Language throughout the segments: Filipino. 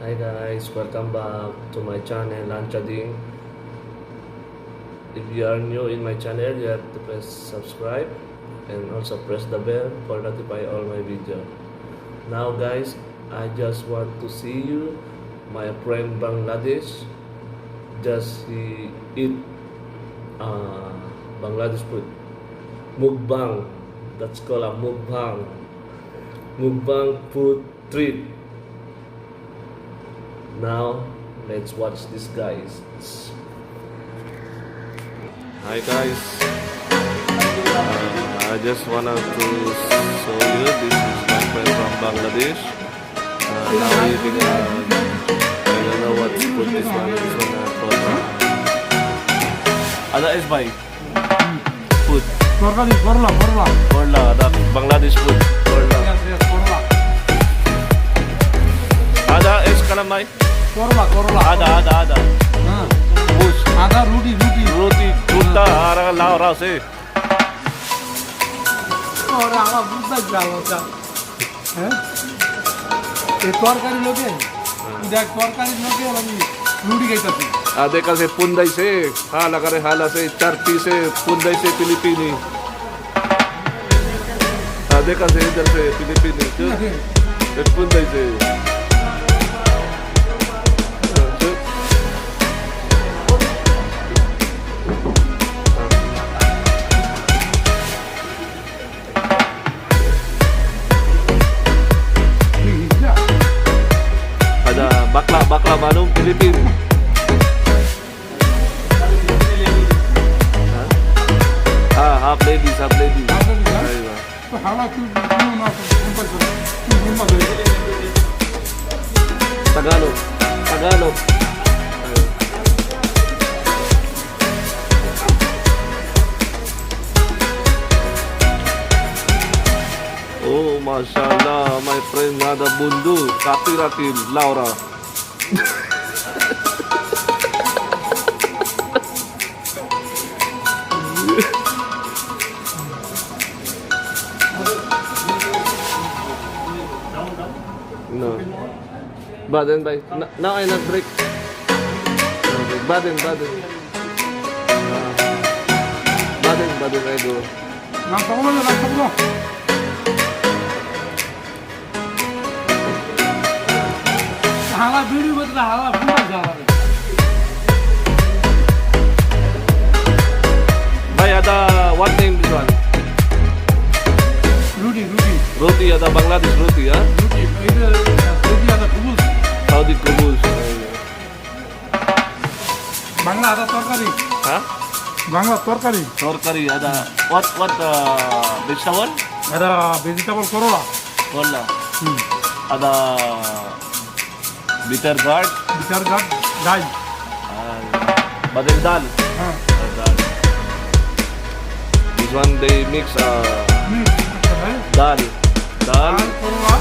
Hi guys, welcome back to my channel Lanchading. If you are new in my channel, you have to press subscribe and also press the bell for notify all my video. Now guys, I just want to see you, my friend Bangladesh. Just he eat Bangladesh food. Mukbang. That's called a mukbang. Mukbang food trip. Now, let's watch this guys. Hi guys. I just wanted to show you, this is my friend from Bangladesh. Now eating, I don't know what food this one called. Ada is by food. Korla, that Bangladesh food. Korla. Ada is kalamay. Korla. Ada. Bus. Ada roti. Tuta, ara lao rao se. ওরা আমার বুঝতে গেল ওটা হ্যাঁ এই তরকারি লোকে দেখ তরকারি লোকে আমি রুটি খাইতেছি Ade kasi punday se. Hala se. Charpi se. Punday se Pilipini. Ade kasi idhar se Pilipini. Punday se. Ada bakla manong Pilipin. Half ladies. Aywa. তো হাওড়া কি না Tagalog. Oh, mashallah, my friend ada bundu, ratil, Laura. No. Baden, bye. Now I not break. Baden. Baden, I go. না তখন হালা ভিডিও বদলা হালা পুরো যাওয়া Bhai, ada what name this one? রুটি Roti, ada Bangladesh roti, ha? এটা রুটি ada কুবুল Saudi kubus. বাংলা ada তরকারি Ha? বাংলা তরকারি Torkari, ada what vegetable? ada vegetable করলা Wala. Ada bitter gourd. বিচার গাছ ডাই Badel dal. হ্যাঁ Dal. This one they mix dal, করলা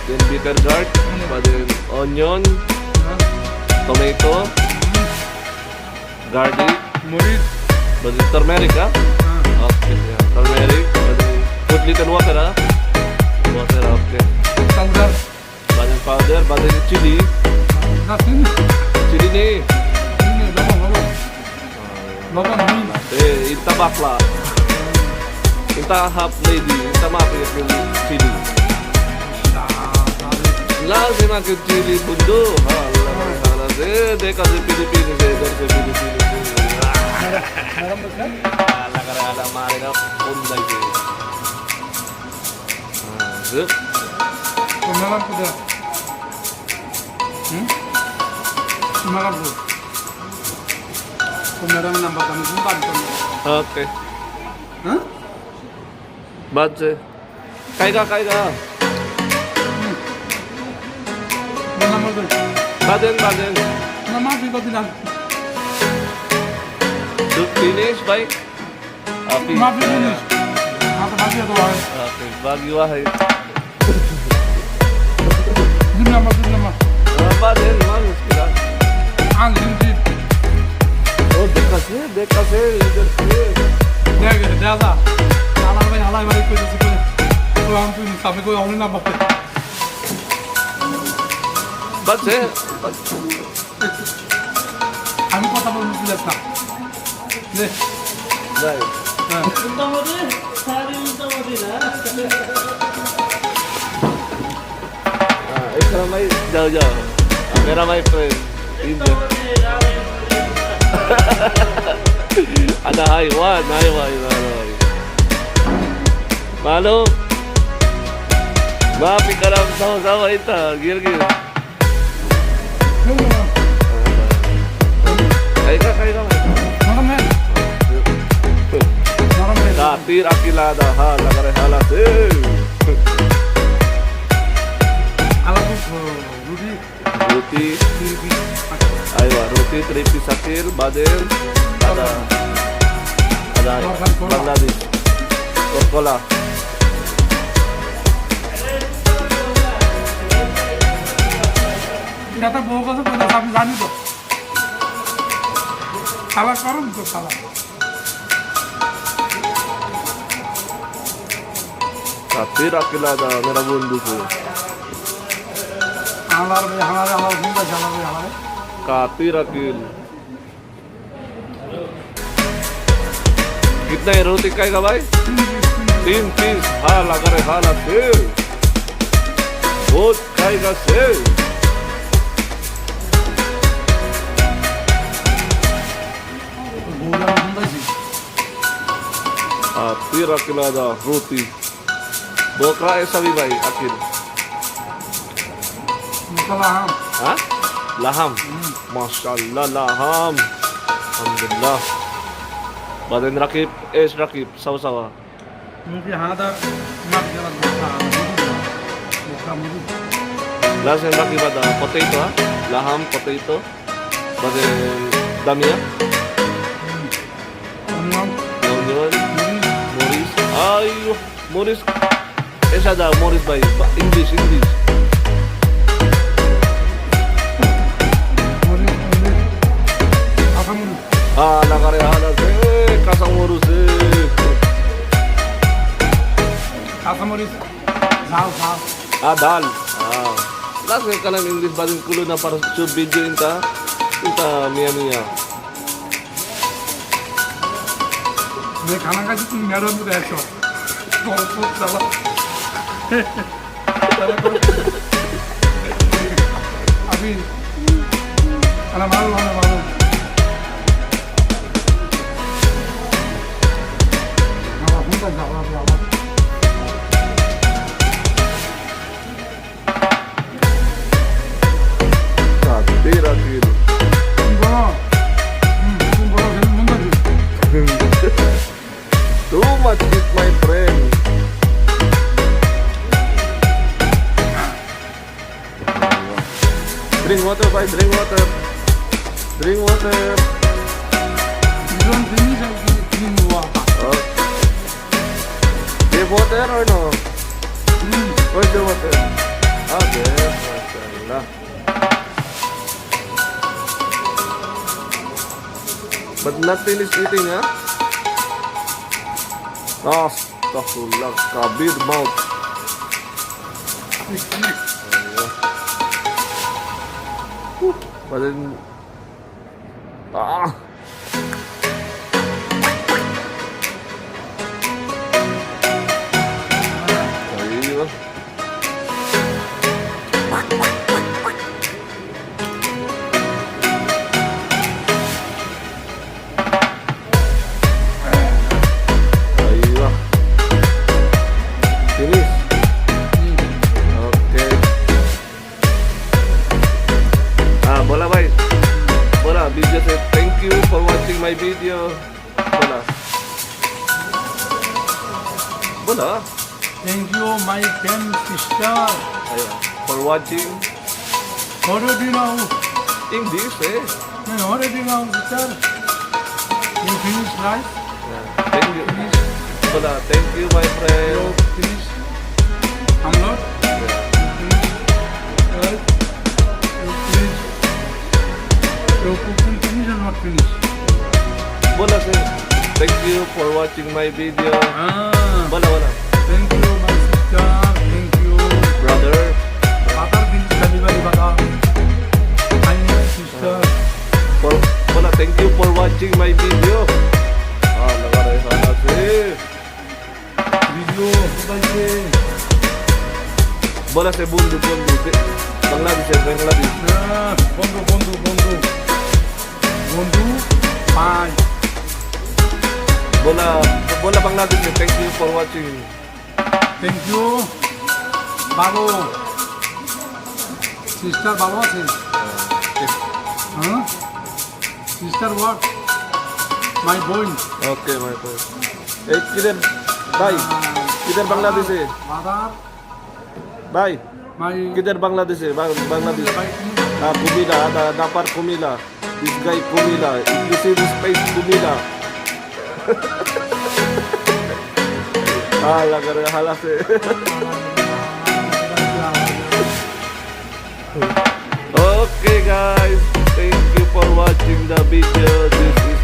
then bitter gourd, badel onion, tomato, garlic, মরিচ badel turmeric, ha? Okay, yeah. Turmeric, badel put little water, ha? Water, okay. Powder Badel powder, badel chili না চিনি ni. লবণ নুন Inta bakla. Inta half lady, inta mapit yung chili. Lazim makin chili bundo. Hala. De kasi Pilipinas de Pilipinas. Hala mari na punday ke. Good. মেলাম কোথায় মেলাম মেলাম নাম্বার আমি তুমি বাড়ি করবো Okay. হ্যাঁ Bad se. Kaiga. Number Baden. না মাফি করে দিলাম To finish by. Happy. মাফি জিনিস মাথা মাফি তো হয় Okay. Bagyo ay. দিন নাম্বার Baden man. Kila. আন জিনিস Oh, dekase. Idhar se. দেখ দাদা আলাদা ভাই আলাদা ভাই কইতেছি তো আমি সামনে কই অনলাইন নাম্বার বাজছে আমি কথা বলবো প্লিজ না নে যাই হ্যাঁ एक भाई जाओ जाओ मेरा भाई friend ada haiwan malu maafin karam sama-sama ita gir kayak নরম হ্যাঁ নরম হ্যাঁ katir akilada hala kare hala আলাদা রুটি roti aywa roti 3 piece akil baden ada Bangladesh Coca-Cola এটা তো বউ কাছে কথা আপনি জানি তো খাবার করুন তো খাবার katir akilada मेरा बंधु को আমার ঘুমটা চালাবে আমার katir akil कितना है रोटी का भाई 3 पीस हाला करे हाला से बहुत खाएगा से বউরা ঘুমটাছি katir akilada roti बोकरा ऐसा भी भाई akil মশলা হাম हाँ laham masyaallah laham alhamdulillah badan rakib rakib sawa-sawa মুখে হাঁদা মাছ গেলা মুখা মুখি last yang rakib ada potato ha laham potato badan damia onion onion moris ayo moris esa ada moris भाई English আসামুরি hala kare hala se kasang morus se আসামুরি ঝাল ঝাল dal last yang kanan English badan kulo na para sa video inta mia मैं खाना खाती तुम मैडम को ऐसा बहुत चला अभी अरे मालूम हुंदा जावा जावा katir akil तुम बोलो हुंदा too much with my friend drink water bhai drink water 이런 재미가 있는 거야 Give water or no? Where's your water? Okay, mashallah. But not finished eating, huh? Astaghfirullah, kabir mouth. But then, aywa. Aywa. Finish. Okay. Bola bhai. Bola, video say thank you for watching my video. Bola. Thank you, my friend, sister. For watching What do you know? English, What do you know, sister? You finish right? Thank you. Bola, thank you, my You friend. finish? I'm not. Right? You finish? Your cooking finish or not finish? Bola, say thank you for watching my video. Bola. Thank you, my sister. Thank you. Brother. Father finish delivery, brother. my video. लगा रहे हाला से वीडियो बताइए बोला से बंधु बांग्लादेश বন্ধু বন্ধু বন্ধু বন্ধু পাই बोला बांग्लादेश में thank you for watching. Thank you বাবু সিস্টার ভালো আছে হ্যাঁ সিস্টার ওয়াট মাই বোন Okay my boy. किधर भाई किधर बांग्लादेश है মাদার भाई মাই किधर बांग्लादेश है Bangladesh Kumila dapat Kumila this guy Kumila this is this place Kumila लगा रहे हाला से Okay guys, thank you for watching the video. This is